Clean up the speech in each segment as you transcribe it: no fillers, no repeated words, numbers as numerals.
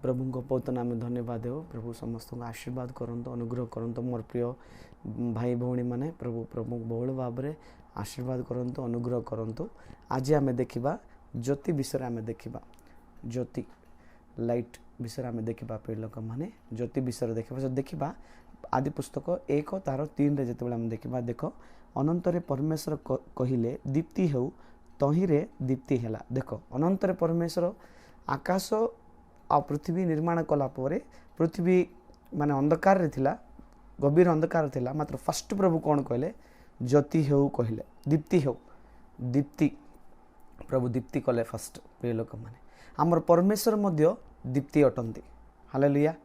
प्रभु को बहुत नाम धन्यवाद देव प्रभु समस्त को आशीर्वाद करंतु अनुग्रह करंतु मोर प्रिय भाई भौणी माने प्रभु प्रभु बहुल भाव में आशीर्वाद करंतु अनुग्रह करंतु। आज आम देखा ज्योति विषय आम देखा ज्योति लाइट विषय आम देखा प्रिय लोक मैंने ज्योति विषय देखा आदि पुस्तक 1 तार 3 रे जिते आम देखा देख अनंतरे परमेश्वर कहले दीप्ति हेउ तहिरे दीप्ति हैला। देख अनंतरे परमेश्वर आकाश आ पृथ्वी निर्माण कला पृथ्वी माने अंधकार रे थिला गभीर अंधकार थिला मात्र फर्स्ट प्रभु कौन कहले ज्योति हेउ कहले दीप्ति हेउ दीप्ति प्रभु दीप्ति कले फर्स्ट प्रिय लोक माने आमर परमेश्वर मध्य दीप्ति अटंती हालेलुया।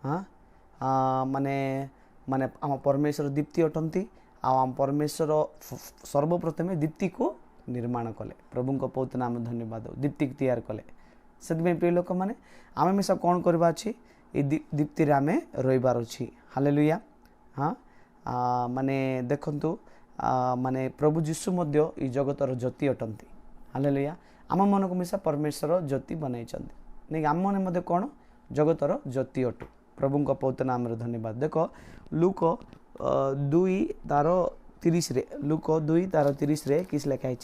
हाँ माने माने आम परमेश्वर दीप्ति अटंती आम परमेश्वर सर्वप्रथमे दीप्ति को निर्माण कले प्रभु को बहुत नाम धन्यवाद दीप्ति तैयार कले से प्रिय लोक मैंने आम मिसा कौन करवा अच्छी दीप्ति रे आमे रहिबार अछि हालेलुया। हाँ माने देखंतु माने प्रभु जीशु मध्य ई जगतर ज्योति अटंती हालेलुया। आम मन को मिसा परमेश्वर ज्योति बनई नहीं आम मन मध्य कौन जगतर ज्योति अटु प्रभु को बहुत नाम धन्यवाद। देख लूक 2 तार 30 रे लूक 2 तार 30 रे किस लिखाई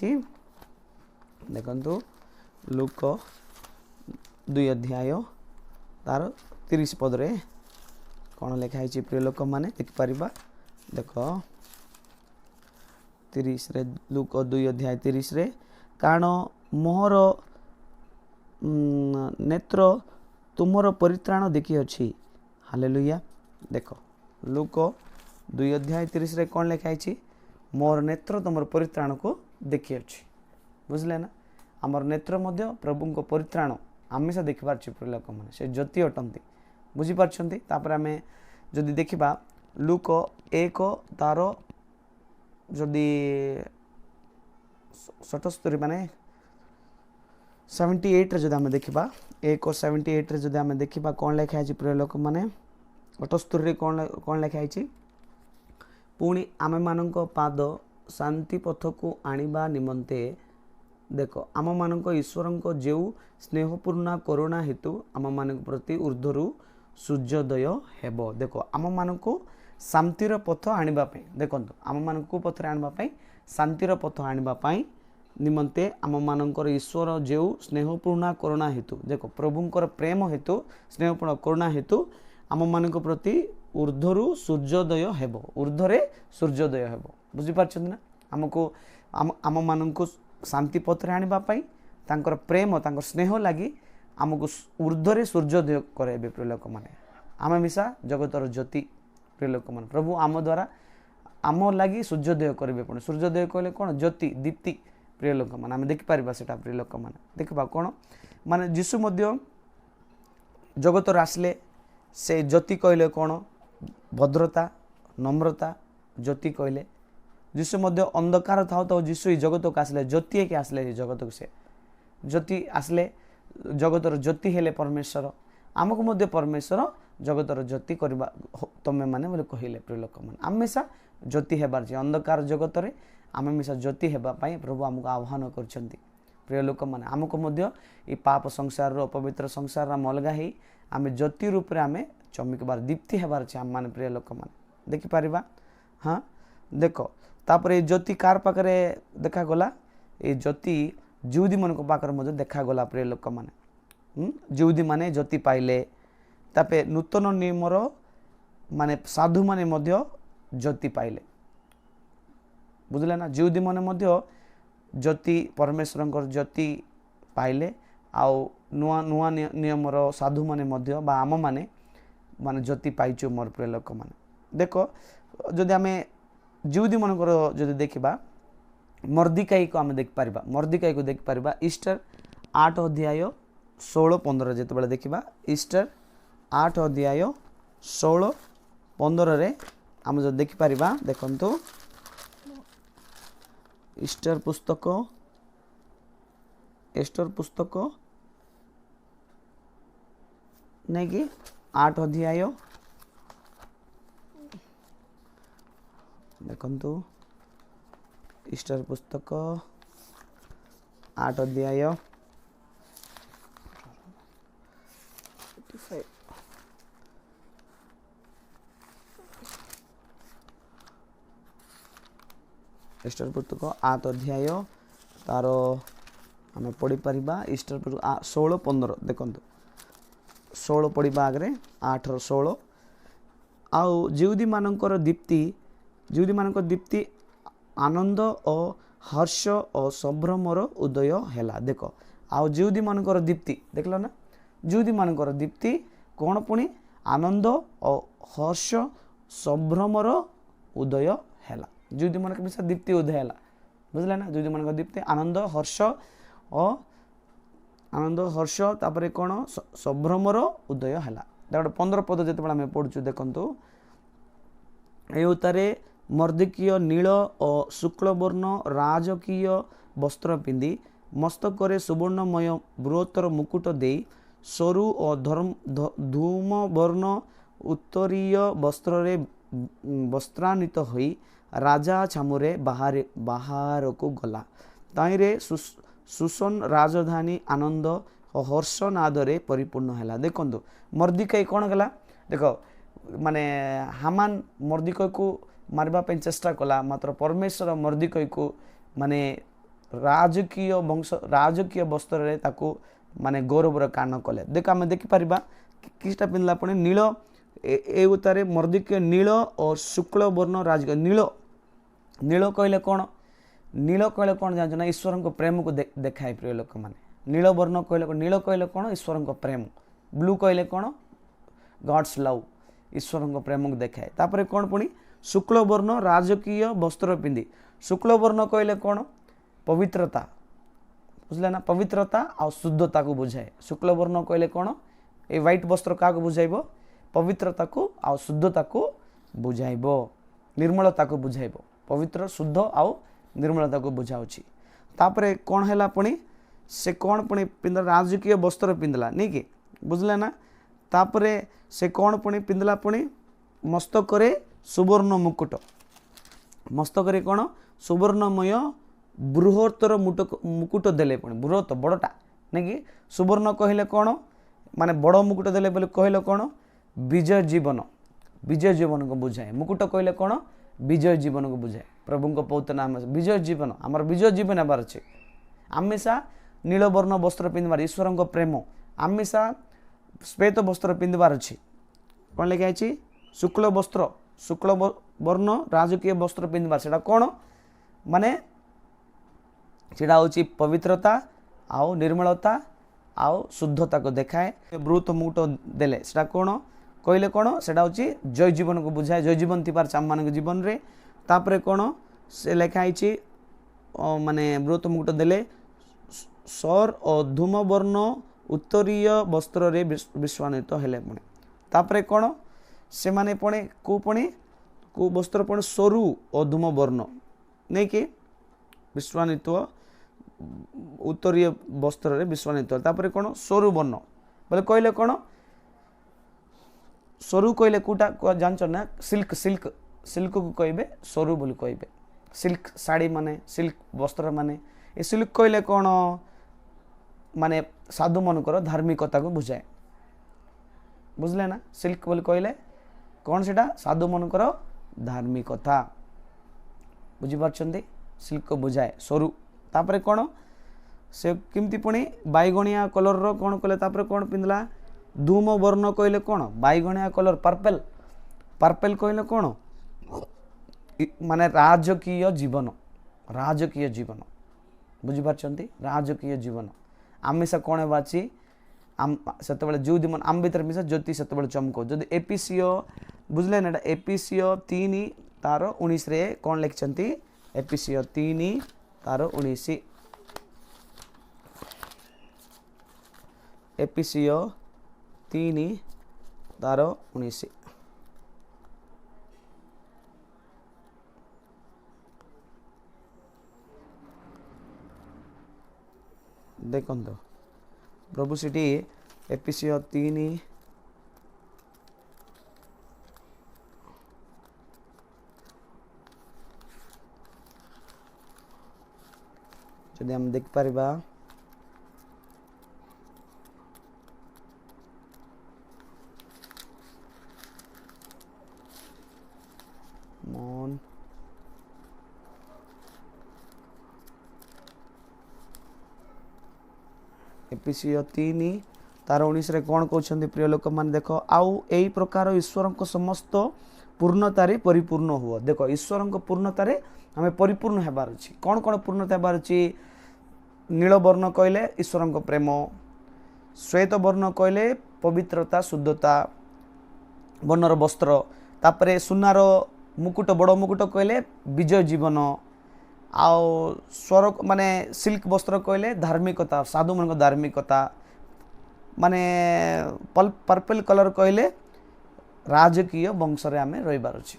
देखंतु लूक 2 अध्याय तार 30 पद रे कौन लिखाई प्रिय लोक मैंने देखिपर देख 30 रे लूक 2 अध्याय 30 रे कारण मोहर नेत्र तुमर परित्राण देखी अच्छी हालेलुया। देख लूक 2 अध्याय 30 रे कौन लिखाई मोर नेत्र तुमर परित्राण को देखी अच्छी बुझले ना आमर नेत्र मध्य प्रभु को परित्राण आमिषा देखिपार प्रिय लोक मैंने से ज्योति अटंती बुझीपार आम जदि देखा लूक 1 तार जदि 77 माने 78 रे जदि आम देखा 1:78 रे जदि आम देखा कौन लिखाई प्रिय लोक मैंने 78 रे कौन लिखाई पुणी आम मानक पाद शांति पथ को आनिबा निमंते देख आम मानक ईश्वर को जो स्नेहपूर्ण करुणा हेतु आम मान प्रति ऊर्ध्वरु सूर्योदय हेब। देख आम मान को शांतिर पथ आनिबापी देखो आम मान को पथरे आनिबापी शांतिर पथ आनिबापी निमंते आम मानकर ईश्वर जो स्नेहपूर्ण करुणा हेतु देख प्रभुंकर प्रेम हेतु स्नेहपूर्ण करुणा हेतु आम मान प्रति ऊर्ध्वरु सूर्योदय हेब ऊर्ध्वरे सूर्योदय हेब बुझीपार ना आमको आम मान को शांति पथरे आनिबापी तांकर प्रेम तांकर स्नेह लगी आमको ऊर्ध्वरे सूर्योदय कराइबे प्रिय लोक मैंने आम मिसा जगतर ज्योति प्रिय लोक मैंने प्रभु आम द्वारा आम लगी सूर्योदय करेंगे पुणी सूर्योदय कहले कौन ज्योति दीप्ति प्रिय लोक मैंने आम देखिपर सेटा प्रिय लोक मैंने देखा कौन माने जीशु मध्य जगतर आसले से ज्योति कहले कौन भद्रता नम्रता ज्योति कहले जीशु मध्य अंधकार था तो जीशु ई जगत को आसले ज्योति के आसले जगत को से ज्योति आसले जगतर ज्योति हेले परमेश्वर आमको मध्य परमेश्वर जगतर ज्योति करबा तमे माने बोले कहले प्रिय लोक मैंने आम मिसा ज्योति हेबार जे अंधकार जगत रे आम मिसा ज्योति हेबा पई प्रभु आमको आह्वान करछंती प्रिय लोक मैंने आमको मध्य ई पाप संसार रो अपवित्र संसार आम अलगा ही आम ज्योति रूप रे आम चमकबार दीप्ति हेबार छे आम माने प्रिय लोक मैंने देखि परिबा। हाँ देख तापर ये ज्योति कार पाखरे देखा गला ये ज्योति जिउदी मन को पाखरे मध्य देखा गला प्रिय लोक मैंने जिउदी माने ज्योति पाइले तापे नूतन नियमर माने साधु माने मध्य ज्योति पाइले बुझले ना जिउदी माने मध्य ज्योति परमेश्वर ज्योति पाइले आउ नुआ नुआ नियमर साधु माने मध्य बा आम माने माने ज्योति पाइचु मोर प्रिय लोक माने देख जदि आम जिउदी मनकर जदि देखा मर्दिकाई को आम देखिपर मर्दिकाई को देखिपर ईस्टर 8 अध्याय 16-15 जिते देखा ईस्टर 8 अध्याय 16-15 रे आम जो देखिपर देखंतु ईस्टर पुस्तक नहीं कि 8 अध्याय देखंतु ईस्टर पुस्तक 8 अध्याय 25 ଇଷ୍ଟର ପୁସ୍ତକ 8 ଅଧ୍ୟାୟ ତାର ଆମେ ପଢ଼ିପାରିବା ଇଷ୍ଟର ପୁସ୍ତକ 16-15 ଦେଖନ୍ତୁ 16 ପଢ଼ିବା ଆଗରେ 8-16 ଆଉ ଜିହୁଦୀମାନଙ୍କର ଦୀପ୍ତି ଆନନ୍ଦ ଓ ହର୍ଷ ଓ ସମ୍ଭ୍ରମର ଉଦୟ ହେଲା। ଦେଖ ଆଉ ଜିହୁଦୀମାନଙ୍କର ଦୀପ୍ତି ଦେଖିଲ ନା ଜିହୁଦୀମାନଙ୍କର ଦୀପ୍ତି କ'ଣ ପୁଣି ଆନନ୍ଦ ଓ ହର୍ଷ ସମ୍ଭ୍ରମର ଉଦୟ ହେଲା। ଜିହୁଦୀମାନଙ୍କ ବିଷୟ ଦୀପ୍ତି ଉଦୟ ହେଲା ବୁଝିଲେ ନା ଜିହୁଦୀମାନଙ୍କ ଦୀପ୍ତି ଆନନ୍ଦ ହର୍ଷ ତାପରେ କ'ଣ ସମ୍ଭ୍ରମର ଉଦୟ ହେଲା। ଗୋଟେ 15 ପଦ ଯେତେବେଳେ ଆମେ ପଢ଼ୁଛୁ ଦେଖନ୍ତୁ ଏ ଉତ୍ତାରେ ମର୍ଦ୍ଦକୀୟ ନୀଳ ଓ ଶୁକ୍ଳବର୍ଣ୍ଣ ରାଜକୀୟ ବସ୍ତ୍ର ପିନ୍ଧି ମସ୍ତକରେ ସୁବର୍ଣ୍ଣମୟ ବୃହତ୍ତର ମୁକୁଟ ଦେଇ ସରୁ ଓ ଧୂମବର୍ଣ୍ଣ ଉତ୍ତରୀୟ ବସ୍ତ୍ରରେ ବସ୍ତ୍ରାନ୍ୱିତ ହୋଇ ରାଜା ଛାମୁରେ ବାହାରକୁ ଗଲା। ତାହିଁରେ ସୁସନ ରାଜଧାନୀ ଆନନ୍ଦ ଓ ହର୍ଷନାଦରେ ପରିପୂର୍ଣ୍ଣ ହେଲା। ଦେଖନ୍ତୁ ମର୍ଦ୍ଦକାଇ କ'ଣ କଲା ଦେଖ ମାନେ ହାମାନ ମର୍ଦ୍ଦକାଇକୁ ମାରିବା ପାଇଁ ଚେଷ୍ଟା କଲା ମାତ୍ର ପରମେଶ୍ୱର ମର୍ଦ୍ଦକାଇକୁ ମାନେ ରାଜକୀୟ ବସ୍ତ୍ରରେ ତାକୁ ମାନେ ଗୌରବର କାନ କଲେ। ଦେଖ ଆମେ ଦେଖିପାରିବା କିଛିଟା ପିନ୍ଧିଲା ପୁଣି ନୀଳ ଏ ଉତ୍ତାରେ ମର୍ଦ୍ଦକୀୟ ନୀଳ ଓ ଶୁକ୍ଳବର୍ଣ୍ଣ ରାଜକୀୟ ନୀଳ କହିଲେ କ'ଣ ଜାଣିଛ ନା ଈଶ୍ୱରଙ୍କ ପ୍ରେମକୁ ଦେଖାଏ ପ୍ରିୟ ଲୋକମାନେ। ନୀଳ କହିଲେ କ'ଣ ଈଶ୍ୱରଙ୍କ ପ୍ରେମ। ବ୍ଲୁ କହିଲେ କ'ଣ ଗଡ୍ସ ଲଭ୍ ଈଶ୍ୱରଙ୍କ ପ୍ରେମକୁ ଦେଖାଏ। ତାପରେ କ'ଣ ପୁଣି ଶୁକ୍ଳବର୍ଣ୍ଣ ରାଜକୀୟ ବସ୍ତ୍ର ପିନ୍ଧି ଶୁକ୍ଳବର୍ଣ୍ଣ କହିଲେ କ'ଣ ପବିତ୍ରତା ବୁଝିଲେ ନା ପବିତ୍ରତା ଆଉ ଶୁଦ୍ଧତାକୁ ବୁଝାଏ। ଶୁକ୍ଳବର୍ଣ୍ଣ କହିଲେ କ'ଣ ଏ ହ୍ୱାଇଟ୍ ବସ୍ତ୍ର କାହାକୁ ବୁଝାଇବ ପବିତ୍ରତାକୁ ଆଉ ଶୁଦ୍ଧତାକୁ ବୁଝାଇବ ନିର୍ମଳତାକୁ ବୁଝାଇବ ପବିତ୍ର ଶୁଦ୍ଧ ଆଉ ନିର୍ମଳତାକୁ ବୁଝାଉଛି। ତାପରେ କ'ଣ ହେଲା ପୁଣି ସେ କ'ଣ ପୁଣି ପିନ୍ଧିଲା ରାଜକୀୟ ବସ୍ତ୍ର ପିନ୍ଧିଲା ନାଇଁ କି ବୁଝିଲେ ନା। ତାପରେ ସେ କ'ଣ ପୁଣି ପିନ୍ଧିଲା ପୁଣି ମସ୍ତକରେ ସୁବର୍ଣ୍ଣ ମସ୍ତକରେ କ'ଣ ସୁବର୍ଣ୍ଣମୟ ବୃହତ୍ତର ମୁକୁଟ ଦେଲେ ପୁଣି ବୃହତ ବଡ଼ଟା ନାଇଁ କି ସୁବର୍ଣ୍ଣ କହିଲେ କ'ଣ ମାନେ ବଡ଼ ମୁକୁଟ ଦେଲେ ବୋଲି କହିଲେ କ'ଣ ବିଜୟ ଜୀବନକୁ ବୁଝାଏ। ମୁକୁଟ କହିଲେ କ'ଣ ବିଜୟ ଜୀବନକୁ ବୁଝାଏ। ପ୍ରଭୁଙ୍କ ପବିତ୍ର ନାମ ବିଜୟ ଜୀବନ ଆମର ବିଜୟ ଜୀବନ ହେବାର ଅଛି। ଆମିଷା ନୀଳବର୍ଣ୍ଣ ବସ୍ତ୍ର ପିନ୍ଧିବାର ଈଶ୍ୱରଙ୍କ ପ୍ରେମ ଆମିଷା ଶ୍ଵେତ ବସ୍ତ୍ର ପିନ୍ଧିବାର ଅଛି। କ'ଣ ଲେଖା ହେଇଛି ଶୁକ୍ଳବର୍ଣ୍ଣ ରାଜକୀୟ ବସ୍ତ୍ର ପିନ୍ଧିବାର ସେଟା କ'ଣ ମାନେ ସେଟା ହେଉଛି ପବିତ୍ରତା ଆଉ ନିର୍ମଳତା ଆଉ ଶୁଦ୍ଧତାକୁ ଦେଖାଏ। ବୃହତ ମୁକୁଟ ଦେଲେ ସେଟା କ'ଣ କହିଲେ କ'ଣ ସେଟା ହେଉଛି ଜୟ ଜୀବନକୁ ବୁଝାଏ ଜୟ ଜୀବନ ଥିବାର ଆମମାନଙ୍କ ଜୀବନରେ। ତାପରେ କ'ଣ ସେ ଲେଖା ହେଇଛି ମାନେ ବୃହତ ମୁକୁଟ ଦେଲେ ସର ଓ ଧୂମବର୍ଣ୍ଣ ଉତ୍ତରୀୟ ବସ୍ତ୍ରରେ ବିଶ୍ୱାନ୍ୱିତ ହେଲେ। ପୁଣି ତାପରେ କ'ଣ ସେମାନେ ପୁଣି କେଉଁ ବସ୍ତ୍ର ପୁଣି ସରୁ ଓ ଧୂମବର୍ଣ୍ଣ ନେଇକି ବିଶ୍ୱାନ୍ୱିତ ଉତ୍ତରୀୟ ବସ୍ତ୍ରରେ ବିଶ୍ୱାନ୍ୱିତ। ତାପରେ କ'ଣ ସରୁ ବର୍ଣ୍ଣ ବୋଲେ କହିଲେ କ'ଣ ସରୁ କହିଲେ କେଉଁଟା ଜାଣିଛ ନା ସିଲ୍କକୁ କହିବେ ସରୁ ବୋଲି କହିବେ। ସିଲ୍କ ଶାଢ଼ୀ ମାନେ ସିଲ୍କ ବସ୍ତ୍ର ମାନେ ଏ ସିଲ୍କ କହିଲେ କ'ଣ ମାନେ ସାଧୁମାନଙ୍କର ଧାର୍ମିକତାକୁ ବୁଝାଏ ବୁଝିଲେ ନା। ସିଲ୍କ ବୋଲି କହିଲେ କ'ଣ ସେଟା ସାଧୁମାନଙ୍କର ଧାର୍ମିକତା ବୁଝିପାରୁଛନ୍ତି ସିଲ୍କକୁ ବୁଝାଏ ସରୁ। ତାପରେ କ'ଣ ସେ କେମିତି ପୁଣି ବାଇଗଣିଆ କଲର୍ର କ'ଣ କଲେ। ତାପରେ କ'ଣ ପିନ୍ଧିଲା ଧୂମ ବର୍ଣ୍ଣ କହିଲେ କ'ଣ ବାଇଗଣିଆ କଲର୍ ପାର୍ପେଲ୍ କହିଲେ କ'ଣ ମାନେ ରାଜକୀୟ ଜୀବନ ବୁଝିପାରୁଛନ୍ତି ରାଜକୀୟ ଜୀବନ। ଆମିଷା କ'ଣ ହେବା ଅଛି ସେତେବେଳେ ଯେଉଁଦିନ ଆମ ଭିତରେ ମିଶା ଜ୍ୟୋତି ସେତେବେଳେ ଚମକ ଯଦି ଏପିସିଓ ବୁଝିଲେ ନା ଏଟା ଏପିସିଓ 3:19 କ'ଣ ଲେଖିଛନ୍ତି ଏପିସିଓ 3:19 ଏପିସିଓ 3:19 ଦେଖନ୍ତୁ ପ୍ରଭୁ ସେଠି ଏପିସିଓ 3 ଯଦି ଆମେ ଦେଖିପାରିବା एफिसियो 3 तार 19 रे कौन कहते प्रिय लोक मान देख आउ यही प्रकार ईश्वर को समस्त पूर्णतारे परिपूर्ण हुआ। देख ईश्वर को पूर्णतारे आम परिपूर्ण होबार अच्छी कौन कौन पूर्णता होबार अच्छी नील वर्ण कहले ईश्वर को प्रेम, श्वेत वर्ण कहले पवित्रता शुद्धता वर्णर वस्त्र, तापरे सुनार मुकुट बड़ मुकुट कहले विजय जीवन, आउ स्वर माने सिल्क वस्त्र कहले धार्मिकता साधु मान धार्मिकता, माने पर्पल कलर कहले राजकीय वंश रे आमे रहिबार अछि।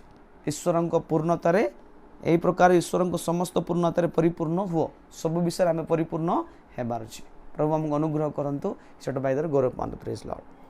ईश्वर को पूर्णतारे यही प्रकार ईश्वर को समस्त पूर्णतारे परिपूर्ण हुओ सब विषय आमे परिपूर्ण हेबार अछि। प्रभु हमको अनुग्रह करंतु सेट बाय गौरव पांतु। Praise Lord.